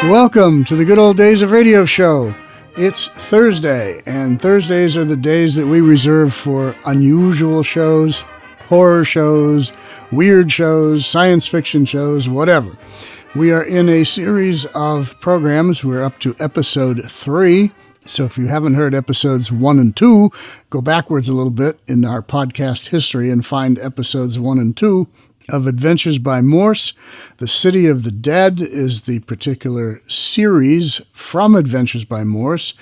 Welcome to the Good Old Days of Radio Show. It's Thursday, and Thursdays are the days that we reserve for unusual shows, horror shows, weird shows, science fiction shows, whatever. We are in a series of programs. We're up to episode 3. So if you haven't heard episodes 1 and 2, go backwards a little bit in our podcast history and find episodes 1 and 2 of Adventures by Morse. The City of the Dead is the particular series from Adventures by Morse,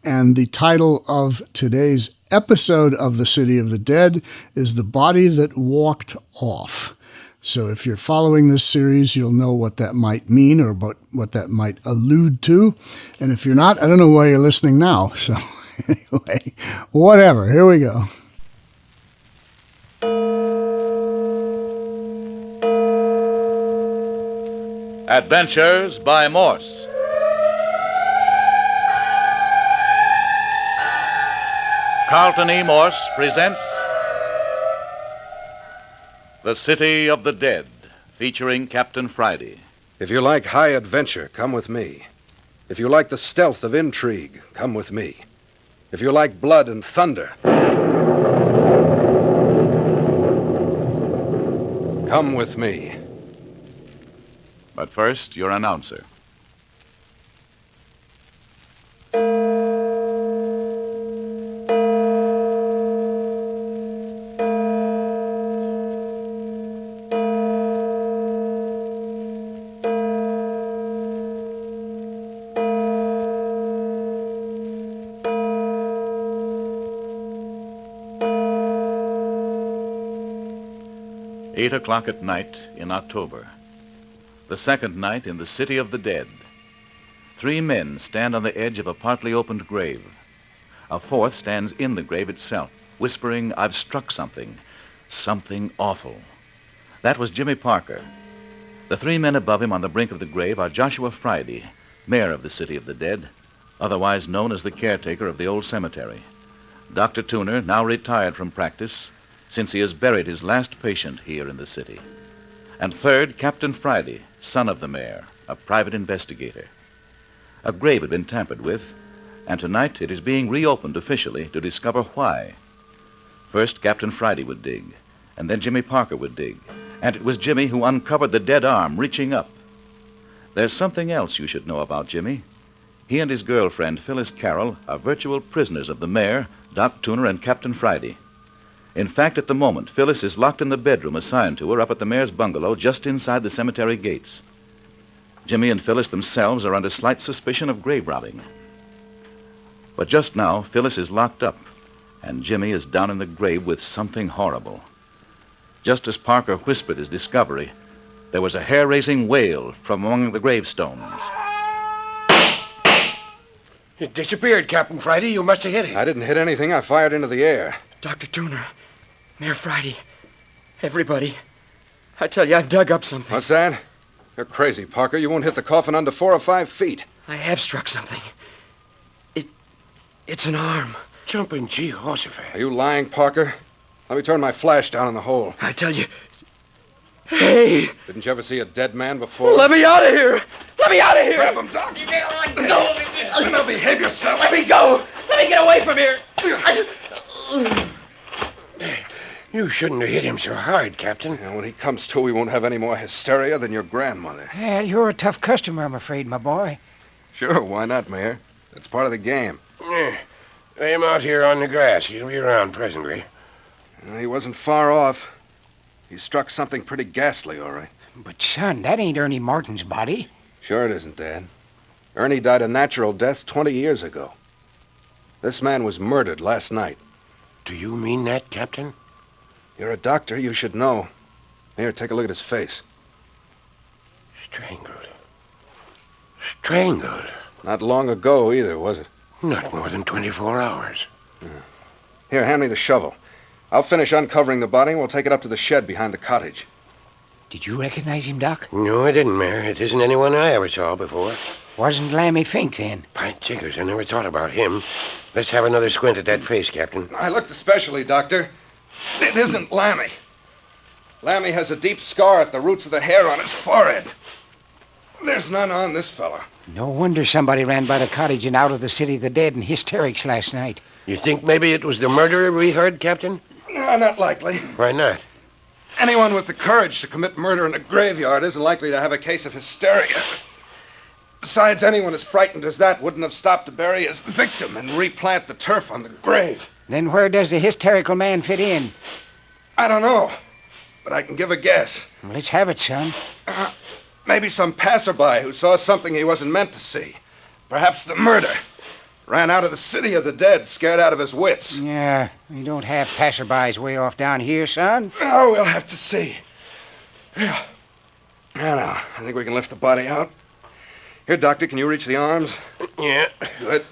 and the title of today's episode of The City of the Dead is The Body That Walked Off. So if you're following this series, you'll know what that might mean or what that might allude to. And if you're not, I don't know why you're listening now. So anyway, whatever. Here we go. Adventures by Morse. Carlton E. Morse presents The City of the Dead, featuring Captain Friday. If you like high adventure, come with me. If you like the stealth of intrigue, come with me. If you like blood and thunder, come with me. But first, your announcer. Eight o'clock at night in October. The second night in the City of the Dead. 3 men stand on the edge of a partly opened grave. A fourth stands in the grave itself, whispering, "I've struck something awful." That was Jimmy Parker. The 3 men above him on the brink of the grave are Joshua Friday, mayor of the City of the Dead, otherwise known as the caretaker of the old cemetery. Dr. Tuner, now retired from practice, since he has buried his last patient here in the city. And third, Captain Friday, son of the mayor, a private investigator. A grave had been tampered with, and tonight it is being reopened officially to discover why. First, Captain Friday would dig, and then Jimmy Parker would dig, and it was Jimmy who uncovered the dead arm reaching up. There's something else you should know about Jimmy. He and his girlfriend, Phyllis Carroll, are virtual prisoners of the mayor, Doc Tuner, and Captain Friday. In fact, at the moment, Phyllis is locked in the bedroom assigned to her up at the mayor's bungalow just inside the cemetery gates. Jimmy and Phyllis themselves are under slight suspicion of grave robbing. But just now, Phyllis is locked up, and Jimmy is down in the grave with something horrible. Just as Parker whispered his discovery, there was a hair-raising wail from among the gravestones. It disappeared, Captain Friday. You must have hit it. I didn't hit anything. I fired into the air. Dr. Tuner, Mayor Friday, everybody, I tell you, I've dug up something. What's that? You're crazy, Parker. You won't hit the coffin under 4 or 5 feet. I have struck something. It's an arm. Jumping Jehoshaphat. Are you lying, Parker? Let me turn my flash down in the hole. I tell you, hey! Didn't you ever see a dead man before? Let me out of here! Let me out of here! Grab him, Doc. No! Now behave yourself. Let me go! Let me get away from here! You shouldn't have hit him so hard, Captain. And when he comes to, we won't have any more hysteria than your grandmother. Well, you're a tough customer, I'm afraid, my boy. Sure, why not, Mayor? That's part of the game. Lay him out here on the grass. He'll be around presently. He wasn't far off. He struck something pretty ghastly, all right. But, son, that ain't Ernie Martin's body. Sure it isn't, Dad. Ernie died a natural death 20 years ago. This man was murdered last night. Do you mean that, Captain? You're a doctor. You should know. Here, take a look at his face. Strangled. Strangled. Not long ago either, was it? Not more than 24 hours. Here, hand me the shovel. I'll finish uncovering the body and we'll take it up to the shed behind the cottage. Did you recognize him, Doc? No, I didn't, Mayor. It isn't anyone I ever saw before. Wasn't Lammy Fink, then? By jiggers, I never thought about him. Let's have another squint at that face, Captain. I looked especially, Doctor. It isn't Lammy. Lammy has a deep scar at the roots of the hair on his forehead. There's none on this fella. No wonder somebody ran by the cottage and out of the city of the dead in hysterics last night. You think maybe it was the murderer we heard, Captain? No, not likely. Why not? Anyone with the courage to commit murder in a graveyard isn't likely to have a case of hysteria. Besides, anyone as frightened as that wouldn't have stopped to bury his victim and replant the turf on the grave. Then where does the hysterical man fit in? I don't know, but I can give a guess. Well, let's have it, son. Maybe some passerby who saw something he wasn't meant to see. Perhaps the murder. Ran out of the city of the dead, scared out of his wits. Yeah, we don't have passerbys way off down here, son. Oh, we'll have to see. Yeah. Now, I think we can lift the body out. Here, Doctor, can you reach the arms? Yeah. Good.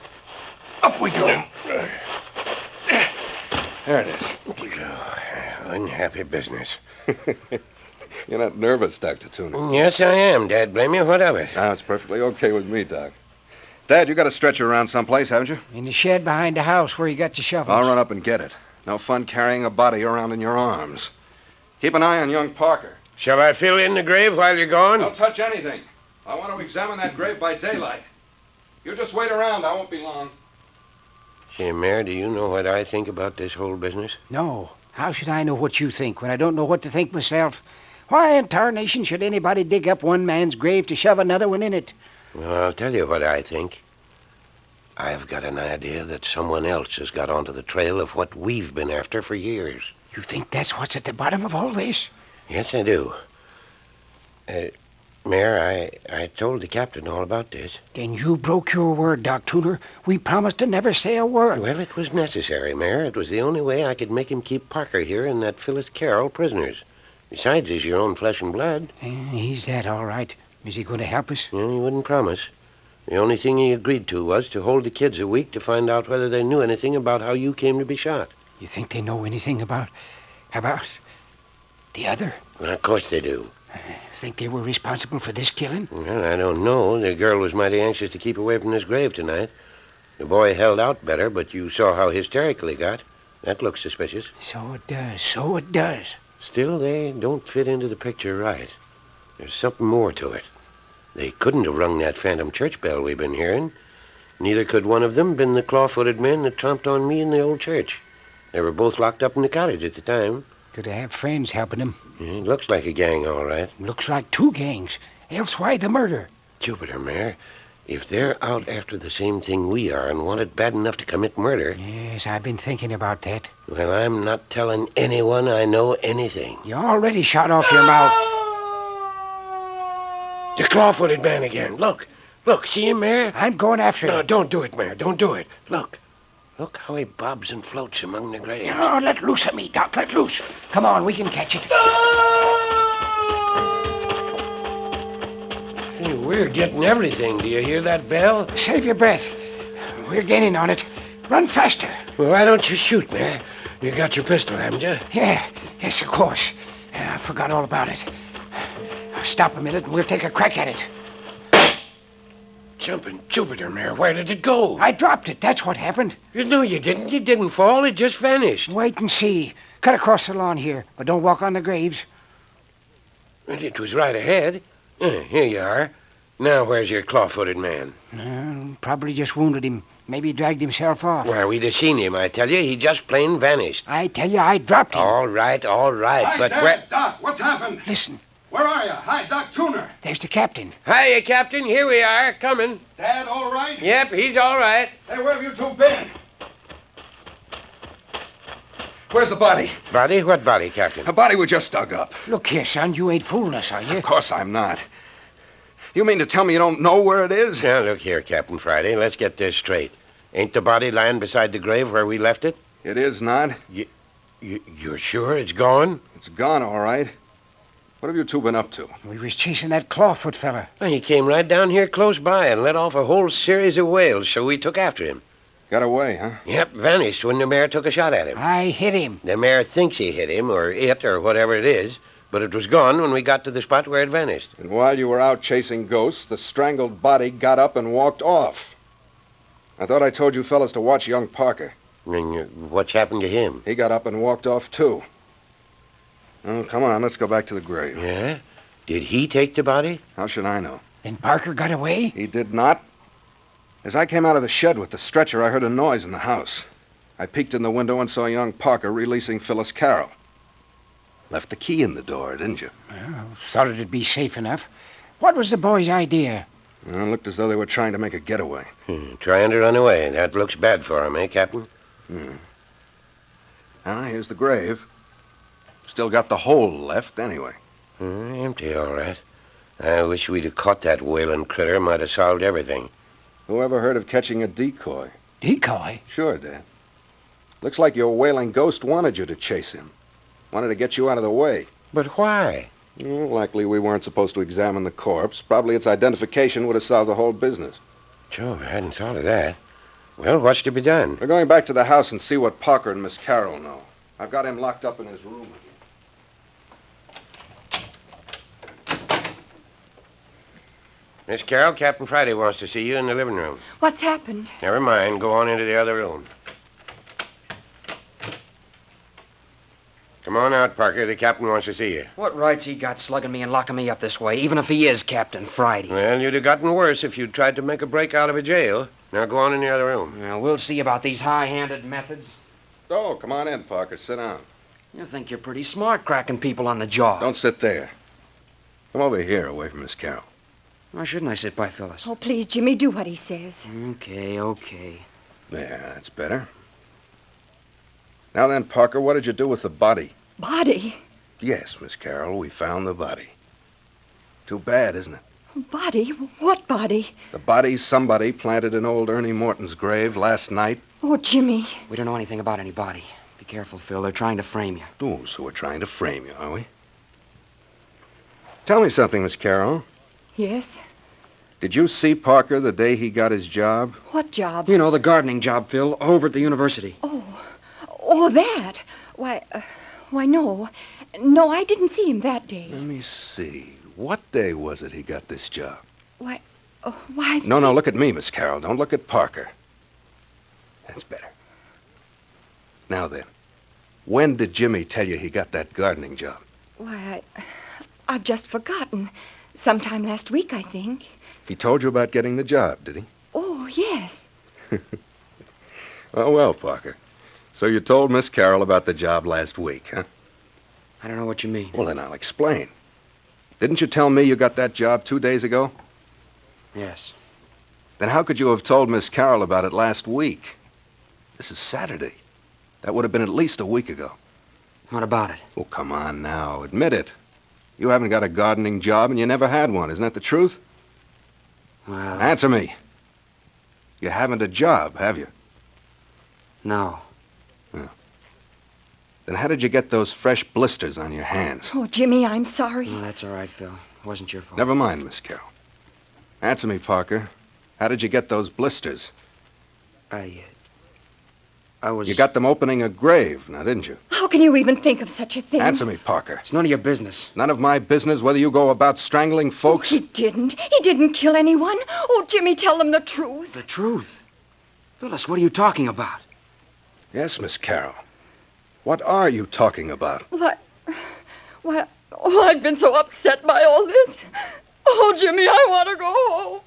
Up we go. There it is. Unhappy business. You're not nervous, Dr. Tooner. Yes, I am, Dad. Blame you. What of it? No, it's perfectly okay with me, Doc. Dad, you got a stretcher around someplace, haven't you? In the shed behind the house where you got the shovels. I'll run up and get it. No fun carrying a body around in your arms. Keep an eye on young Parker. Shall I fill in the grave while you're gone? Don't touch anything. I want to examine that grave by daylight. You just wait around. I won't be long. Say, Mayor, do you know what I think about this whole business? No. How should I know what you think when I don't know what to think myself? Why in tarnation should anybody dig up one man's grave to shove another one in it? Well, I'll tell you what I think. I've got an idea that someone else has got onto the trail of what we've been after for years. You think that's what's at the bottom of all this? Yes, I do. Mayor, I told the captain all about this. Then you broke your word, Doc Tooner. We promised to never say a word. Well, it was necessary, Mayor. It was the only way I could make him keep Parker here and that Phyllis Carroll prisoners. Besides, he's your own flesh and blood. He's that, all right. Is he going to help us? Well, he wouldn't promise. The only thing he agreed to was to hold the kids a week to find out whether they knew anything about how you came to be shot. You think they know anything about the other? Well, of course they do. Think they were responsible for this killing? Well, I don't know. The girl was mighty anxious to keep away from this grave tonight. The boy held out better, but you saw how hysterical he got. That looks suspicious. So it does. So it does. Still, they don't fit into the picture right. There's something more to it. They couldn't have rung that phantom church bell we've been hearing. Neither could one of them been the claw-footed men that tromped on me in the old church. They were both locked up in the cottage at the time. Could have friends helping them. It looks like a gang, all right. Looks like two gangs. Else why the murder? Jupiter, Mayor. If they're out after the same thing we are and want it bad enough to commit murder... Yes, I've been thinking about that. Well, I'm not telling anyone I know anything. You already shot off your mouth. The claw-footed man again. Look, see him, Mayor? I'm going after him. No, don't do it, Mayor. Don't do it. Look how he bobs and floats among the graves. No, let loose of me, Doc. Let loose. Come on, we can catch it. Hey, we're getting everything. Do you hear that bell? Save your breath. We're gaining on it. Run faster. Well, why don't you shoot, Mayor? You got your pistol, haven't you? Yeah, yes, of course. I forgot all about it. Stop a minute and we'll take a crack at it. Jumping Jupiter, Mayor. Where did it go? I dropped it. That's what happened. No, you didn't. You didn't fall. It just vanished. Wait and see. Cut across the lawn here, but don't walk on the graves. Well, it was right ahead. Here you are. Now where's your claw-footed man? Probably just wounded him. Maybe he dragged himself off. Why, we'd have seen him, I tell you. He just plain vanished. I tell you, I dropped him. All right, Hi, but Dad, where... Doc, what's happened? Listen, Where are you? Hi, Doc Tooner. there's the captain. Hiya, Captain. Here we are. Coming. Dad, all right? Yep, he's all right. Hey, where have you two been? Where's the body? Body? What body, Captain? A body we just dug up. Look here, son, you ain't fooling us, are you? Of course I'm not. You mean to tell me you don't know where it is? Now, look here, Captain Friday. Let's get this straight. Ain't the body lying beside the grave where we left it? It is not. You're sure it's gone? It's gone, all right. What have you two been up to? We was chasing that clawfoot fella. Well, he came right down here close by and let off a whole series of wails, so we took after him. Got away, huh? Yep, vanished when the mayor took a shot at him. I hit him. The mayor thinks he hit him, or it, or whatever it is, but it was gone when we got to the spot where it vanished. And while you were out chasing ghosts, the strangled body got up and walked off. I thought I told you fellas to watch young Parker. And what's happened to him? He got up and walked off, too. Oh, come on, let's go back to the grave. Yeah? Did he take the body? How should I know? Then Parker got away? He did not. As I came out of the shed with the stretcher, I heard a noise in the house. I peeked in the window and saw young Parker releasing Phyllis Carroll. Left the key in the door, didn't you? Well, thought it'd be safe enough. What was the boy's idea? Well, it looked as though they were trying to make a getaway. Trying to run away. That looks bad for him, eh, Captain? Here's the grave. Still got the hole left, anyway. Empty, all right. I wish we'd have caught that whaling critter. Might have solved everything. Whoever heard of catching a decoy? Decoy? Sure, Dad. Looks like your whaling ghost wanted you to chase him. Wanted to get you out of the way. But why? Well, likely we weren't supposed to examine the corpse. Probably its identification would have solved the whole business. Jove, I hadn't thought of that. Well, what's to be done? We're going back to the house and see what Parker and Miss Carroll know. I've got him locked up in his room again. Miss Carroll, Captain Friday wants to see you in the living room. What's happened? Never mind. Go on into the other room. Come on out, Parker. The captain wants to see you. What rights he got slugging me and locking me up this way, even if he is Captain Friday? Well, you'd have gotten worse if you'd tried to make a break out of a jail. Now go on in the other room. Well, we'll see about these high-handed methods. Oh, come on in, Parker. Sit down. You think you're pretty smart cracking people on the jaw. Don't sit there. Come over here, away from Miss Carroll. Why shouldn't I sit by Phyllis? Oh, please, Jimmy, do what he says. Okay. There, that's better. Now then, Parker, what did you do with the body? Body? Yes, Miss Carroll, we found the body. Too bad, isn't it? Body? What body? The body somebody planted in old Ernie Morton's grave last night. Oh, Jimmy. We don't know anything about any body. Be careful, Phil. They're trying to frame you. Oh, so we're trying to frame you, are we? Tell me something, Miss Carroll. Yes? Did you see Parker the day he got his job? What job? You know, the gardening job, Phil, over at the university. Oh, that. Why, no. No, I didn't see him that day. Let me see. What day was it he got this job? Why... No, look at me, Miss Carroll. Don't look at Parker. That's better. Now then, when did Jimmy tell you he got that gardening job? Why, I've just forgotten. Sometime last week, I think. He told you about getting the job, did he? Oh, yes. Well, Parker. So you told Miss Carroll about the job last week, huh? I don't know what you mean. Well, then I'll explain. Didn't you tell me you got that job 2 days ago? Yes. Then how could you have told Miss Carroll about it last week? This is Saturday. That would have been at least a week ago. What about it? Oh, come on now. Admit it. You haven't got a gardening job and you never had one. Isn't that the truth? Well... Answer me. You haven't a job, have you? No. Then how did you get those fresh blisters on your hands? Oh, Jimmy, I'm sorry. Oh, that's all right, Phil. It wasn't your fault. Never mind, Miss Carroll. Answer me, Parker. How did you get those blisters? I was... You got them opening a grave, now didn't you? How can you even think of such a thing? Answer me, Parker. It's none of your business. None of my business whether you go about strangling folks. He didn't. He didn't kill anyone. Oh, Jimmy, tell them the truth. The truth? Phyllis, what are you talking about? Yes, Miss Carroll. What are you talking about? Why, I've been so upset by all this. Oh, Jimmy, I want to go home.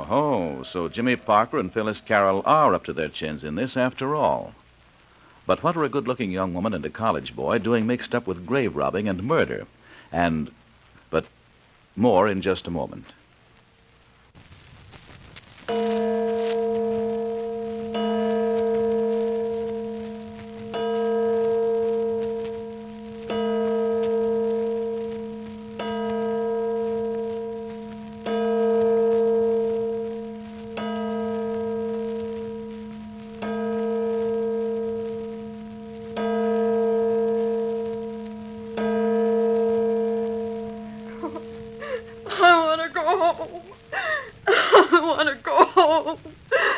Oh, so Jimmy Parker and Phyllis Carroll are up to their chins in this after all. But what are a good-looking young woman and a college boy doing mixed up with grave robbing and murder? But more in just a moment.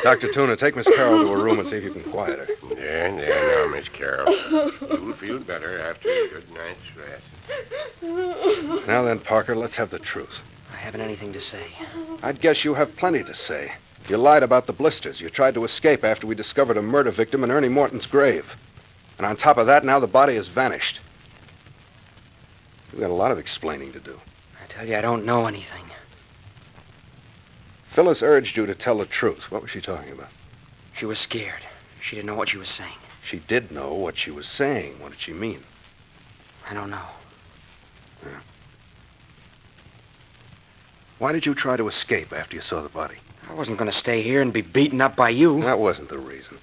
Dr. Tuna, take Miss Carroll to her room and see if you can quiet her. There, now, Miss Carroll. You'll feel better after a good night's rest. Now then, Parker, let's have the truth. I haven't anything to say. I'd guess you have plenty to say. You lied about the blisters. You tried to escape after we discovered a murder victim in Ernie Morton's grave. And on top of that, now the body has vanished. You've got a lot of explaining to do. I tell you, I don't know anything. Phyllis urged you to tell the truth. What was she talking about? She was scared. She didn't know what she was saying. She did know what she was saying. What did she mean? I don't know. Yeah. Why did you try to escape after you saw the body? I wasn't going to stay here and be beaten up by you. That wasn't the reason.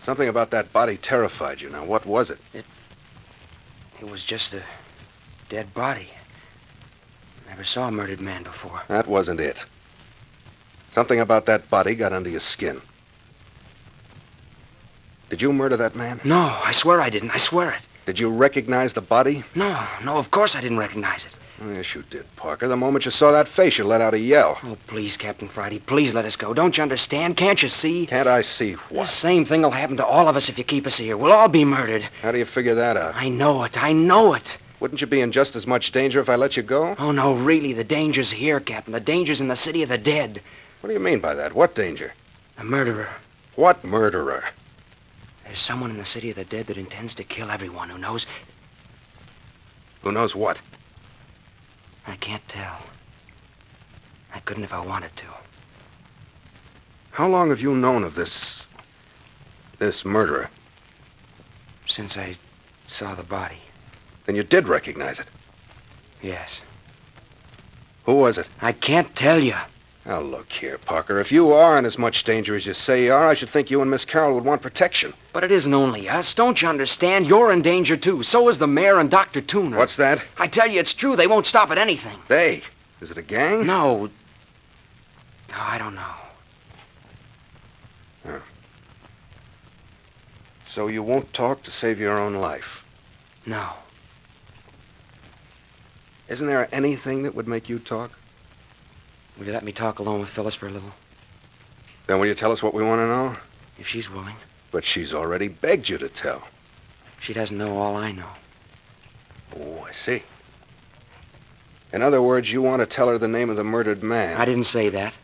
Something about that body terrified you. Now, what was it? It was just a dead body. Never saw a murdered man before. That wasn't it. Something about that body got under your skin. Did you murder that man? No, I swear I didn't. I swear it. Did you recognize the body? No, of course I didn't recognize it. Oh, yes, you did, Parker. The moment you saw that face, you let out a yell. Oh, please, Captain Friday, please let us go. Don't you understand? Can't you see? Can't I see The what? same thing will happen to all of us if you keep us here. We'll all be murdered. How do you figure that out? I know it. I know it. Wouldn't you be in just as much danger if I let you go? Oh, no, really, the danger's here, Captain. The danger's in the city of the dead. What do you mean by that? What danger? The murderer. What murderer? There's someone in the city of the dead that intends to kill everyone who knows. Who knows what? I can't tell. I couldn't if I wanted to. How long have you known of this murderer? Since I saw the body. Then you did recognize it. Yes. Who was it? I can't tell you. Now, look here, Parker. If you are in as much danger as you say you are, I should think you and Miss Carroll would want protection. But it isn't only us. Don't you understand? You're in danger, too. So is the mayor and Dr. Tooner. What's that? I tell you, it's true. They won't stop at anything. They? Is it a gang? No. No, I don't know. So you won't talk to save your own life? No. Isn't there anything that would make you talk? Will you let me talk alone with Phyllis for a little? Then will you tell us what we want to know? If she's willing. But she's already begged you to tell. She doesn't know all I know. Oh, I see. In other words, you want to tell her the name of the murdered man. I didn't say that.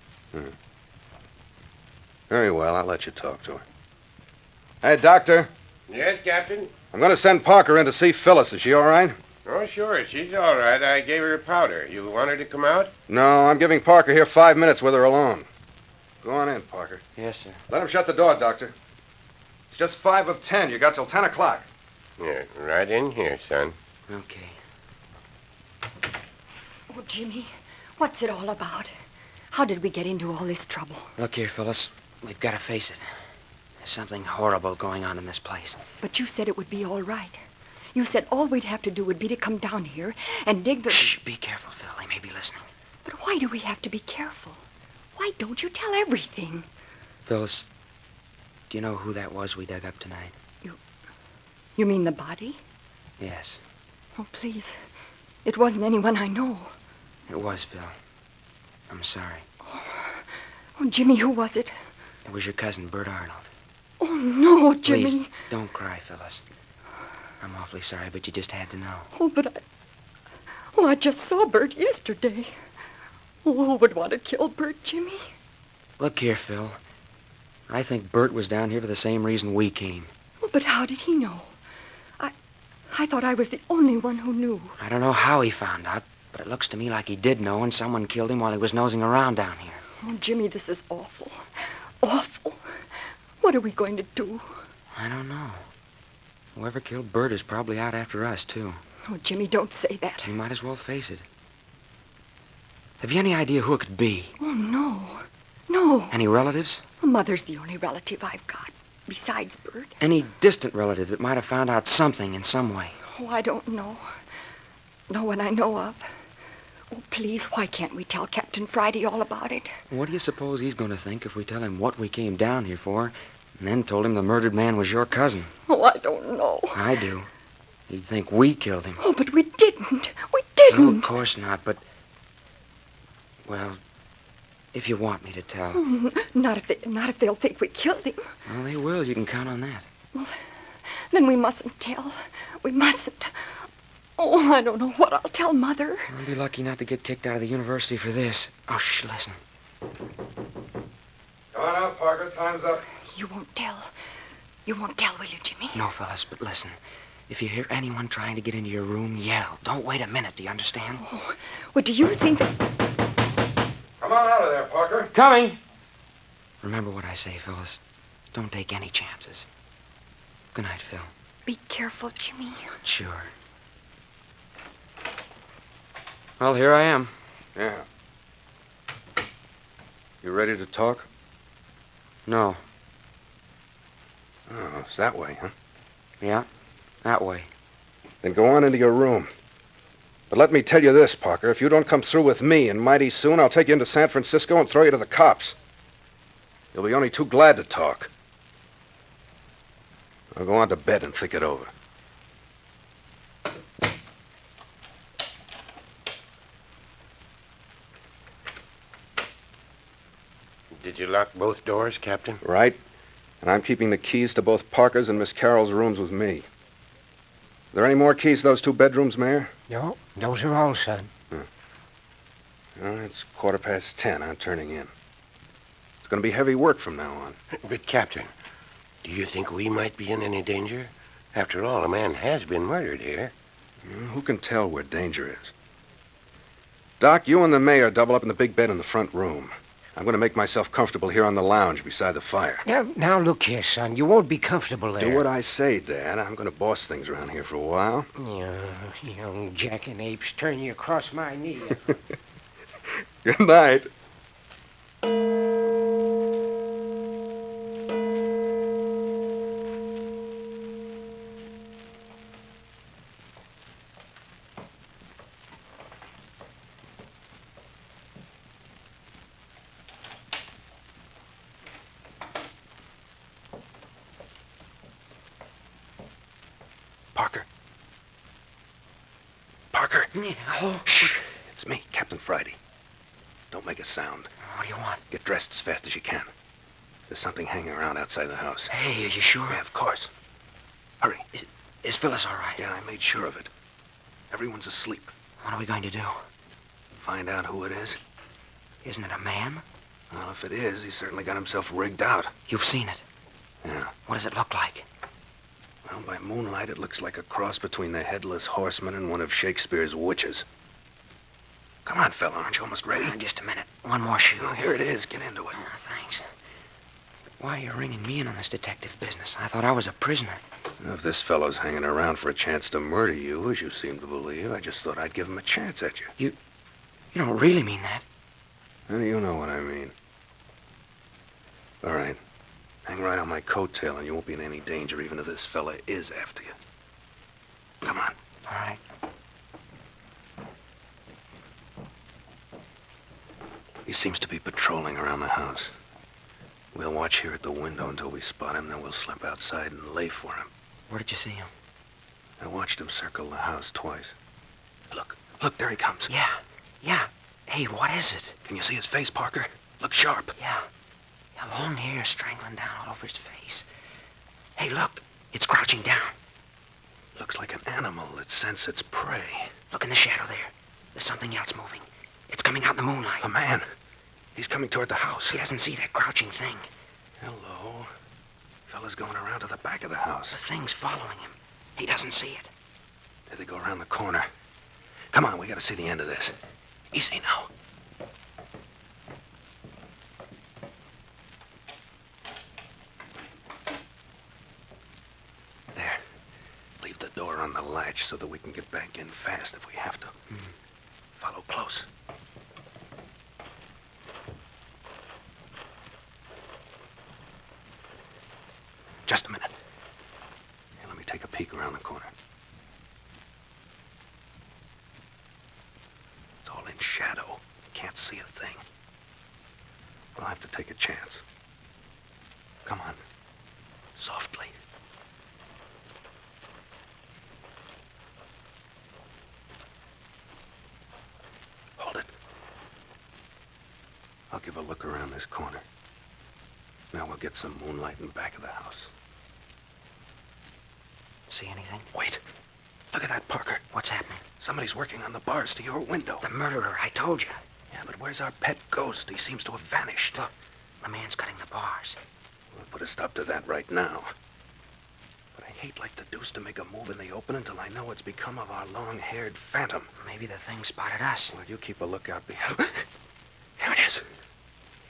Very well, I'll let you talk to her. Hey, Doctor. Yes, Captain? I'm going to send Parker in to see Phyllis. Is she all right? Oh, sure. She's all right. I gave her a powder. You want her to come out? No, I'm giving Parker here 5 minutes with her alone. Go on in, Parker. Yes, sir. Let him shut the door, Doctor. It's just 5 of 10. You got till 10 o'clock. Yeah, right in here, son. Okay. Oh, Jimmy, what's it all about? How did we get into all this trouble? Look here, Phyllis. We've got to face it. There's something horrible going on in this place. But you said it would be all right. You said all we'd have to do would be to come down here and dig the... Shh, be careful, Phil. They may be listening. But why do we have to be careful? Why don't you tell everything? Phyllis, do you know who that was we dug up tonight? You mean the body? Yes. Oh, please. It wasn't anyone I know. It was, Bill. I'm sorry. Oh, Jimmy, who was it? It was your cousin, Bert Arnold. Oh, no, Jimmy. Please, don't cry, Phyllis. I'm awfully sorry, but you just had to know. Oh, but I just saw Bert yesterday. Oh, who would want to kill Bert, Jimmy? Look here, Phil. I think Bert was down here for the same reason we came. Oh, but how did he know? I thought I was the only one who knew. I don't know how he found out, but it looks to me like he did know, and someone killed him while he was nosing around down here. Oh, Jimmy, this is awful. Awful. What are we going to do? I don't know. Whoever killed Bert is probably out after us, too. Oh, Jimmy, don't say that. We might as well face it. Have you any idea who it could be? Oh, no. No. Any relatives? Mother's the only relative I've got, besides Bert. Any distant relative that might have found out something in some way? Oh, I don't know. No one I know of. Oh, please, why can't we tell Captain Friday all about it? What do you suppose he's going to think if we tell him what we came down here for, and then told him the murdered man was your cousin? Oh, I don't know. I do. He'd think we killed him. Oh, but we didn't. We No, didn't. of course not, but... Well, if you want me to tell. Oh, not if they'll think we killed him. Well, they will. You can count on that. Well, then we mustn't tell. We mustn't. Oh, I don't know what I'll tell Mother. I'll be lucky not to get kicked out of the university for this. Oh, shh, listen. Come on out, Parker. Time's up. You won't tell. You won't tell, will you, Jimmy? No, Phyllis, but listen. If you hear anyone trying to get into your room, yell. Don't wait a minute, do you understand? Oh, well, do you think that... Come on out of there, Parker. Coming! Remember what I say, Phyllis. Don't take any chances. Good night, Phil. Be careful, Jimmy. Sure. Well, here I am. Yeah. You ready to talk? No. Oh, it's that way, huh? Yeah, that way. Then go on into your room. But let me tell you this, Parker. If you don't come through with me, and mighty soon, I'll take you into San Francisco and throw you to the cops. You'll be only too glad to talk. I'll go on to bed and think it over. Did you lock both doors, Captain? Right? And I'm keeping the keys to both Parker's and Miss Carroll's rooms with me. Are there any more keys to those 2 bedrooms, Mayor? No, those are all, son. Well, it's 10:15. I'm turning in. It's going to be heavy work from now on. But, Captain, do you think we might be in any danger? After all, a man has been murdered here. Who can tell where danger is? Doc, you and the mayor double up in the big bed in the front room. I'm going to make myself comfortable here on the lounge beside the fire. Now look here, son. You won't be comfortable there. Do what I say, Dad. I'm going to boss things around here for a while. Yeah, young jackanapes, turn you across my knee. Good night. Parker. Parker. Oh, Shh. It's me, Captain Friday. Don't make a sound. what do you want? Get dressed as fast as you can. There's something hanging around outside the house. Hey, are you sure? Yeah, of course. Hurry. Is Phyllis all right? Yeah, I made sure of it. Everyone's asleep. What are we going to do? Find out who it is. Isn't it a man? Well, if it is, he's certainly got himself rigged out. You've seen it. Yeah. What does it look like? Well, by moonlight, it looks like a cross between the Headless Horseman and one of Shakespeare's witches. Come on, fella, aren't you almost ready? Just a minute. One more shoe. Oh, here it is. Get into it. Oh, thanks. Why are you ringing me in on this detective business? I thought I was a prisoner. If this fellow's hanging around for a chance to murder you, as you seem to believe, I just thought I'd give him a chance at you. You don't really mean that. How do you know what I mean? All right. Hang right on my coattail and you won't be in any danger even if this fella is after you. Come on. All right. He seems to be patrolling around the house. We'll watch here at the window until we spot him, then we'll slip outside and lay for him. Where did you see him? I watched him circle the house twice. Look, there he comes. Yeah. Hey, what is it? Can you see his face, Parker? Look sharp. Yeah, long hair strangling down all over his face. Hey, look, it's crouching down. Looks like an animal that scents its prey. Look in the shadow there. There's something else moving. It's coming out in the moonlight. A man. He's coming toward the house. He doesn't see that crouching thing. Hello. Fella's going around to the back of the house. The thing's following him. He doesn't see it. There they go around the corner. Come on, we gotta see the end of this. Easy now. There. Leave the door on the latch so that we can get back in fast if we have to. Follow close. Just a minute. Here, let me take a peek around the corner. It's all in shadow. Can't see a thing. I'll have to take a chance. Come on. Softly. Hold it. I'll give a look around this corner. Now we'll get some moonlight in the back of the house. See anything? Wait. Look at that, Parker. What's happening? Somebody's working on the bars to your window. The murderer, I told you. Yeah, but where's our pet ghost? He seems to have vanished. Look, the man's cutting the bars. We'll put a stop to that right now. hate like the deuce to make a move in the open until I know what's become of our long-haired phantom. Maybe the thing spotted us. Well, you keep a lookout behind. There it is.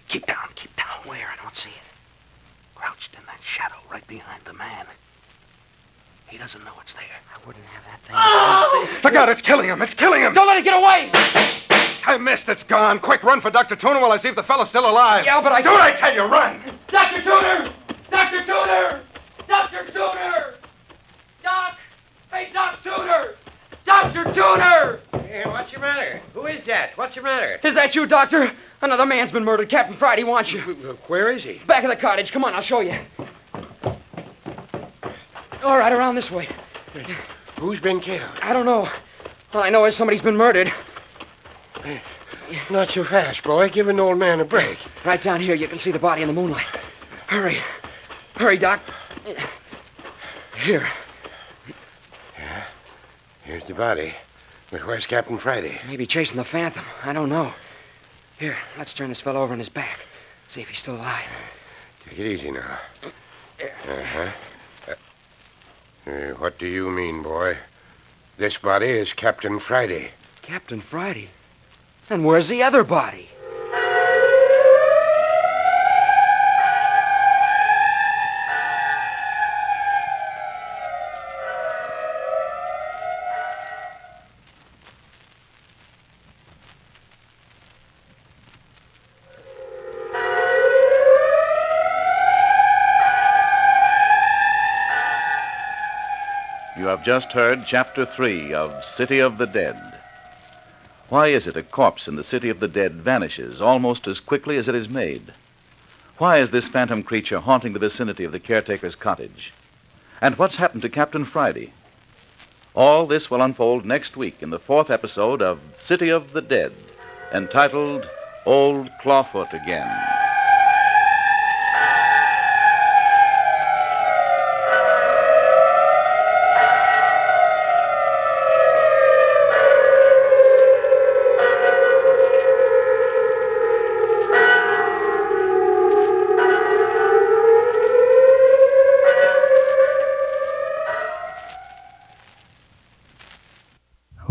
Keep down, keep down. Where? I don't see it. Crouched in that shadow right behind the man. He doesn't know it's there. I wouldn't have that thing. Look out, it's killing him, it's killing him! Don't let it get away! I missed, it's gone. Quick, run for Dr. Tooner while I see if the fellow's still alive. Yeah, but I... Do what I tell you, run! Dr. Tooner! Dr. Tooner! Dr. Tooner! Doc! Hey, Doc Tooner! Dr. Tooner! Hey, what's your matter? Who is that? What's your matter? Is that you, Doctor? Another man's been murdered. Captain Friday wants you. Where is he? Back of the cottage. Come on, I'll show you. All right, around this way. Who's been killed? I don't know. All I know is somebody's been murdered. Not so fast, boy. Give an old man a break. Right down here, you can see the body in the moonlight. Hurry. Hurry, Doc. Here. Yeah, here's the body. But where's Captain Friday? Maybe chasing the phantom. I don't know. Here, let's turn this fellow over on his back. See if he's still alive. Take it easy now. Uh-huh. What do you mean, boy? This body is Captain Friday. Captain Friday? And where's the other body? You have just heard Chapter 3 of City of the Dead. Why is it a corpse in the City of the Dead vanishes almost as quickly as it is made? Why is this phantom creature haunting the vicinity of the caretaker's cottage? And what's happened to Captain Friday? All this will unfold next week in the 4th episode of City of the Dead, entitled Old Clawfoot Again.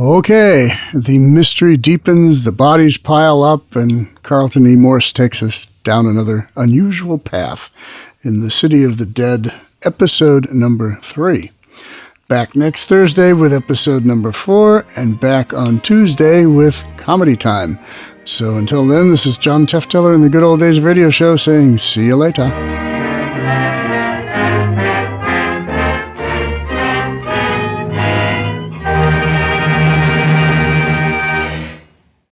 Okay, the mystery deepens, the bodies pile up, and Carlton E. Morse takes us down another unusual path in the City of the Dead, episode number 3. Back next Thursday with episode number 4, and back on Tuesday with Comedy Time. So until then, this is John Tefteller in the Good Old Days Radio Show saying see you later.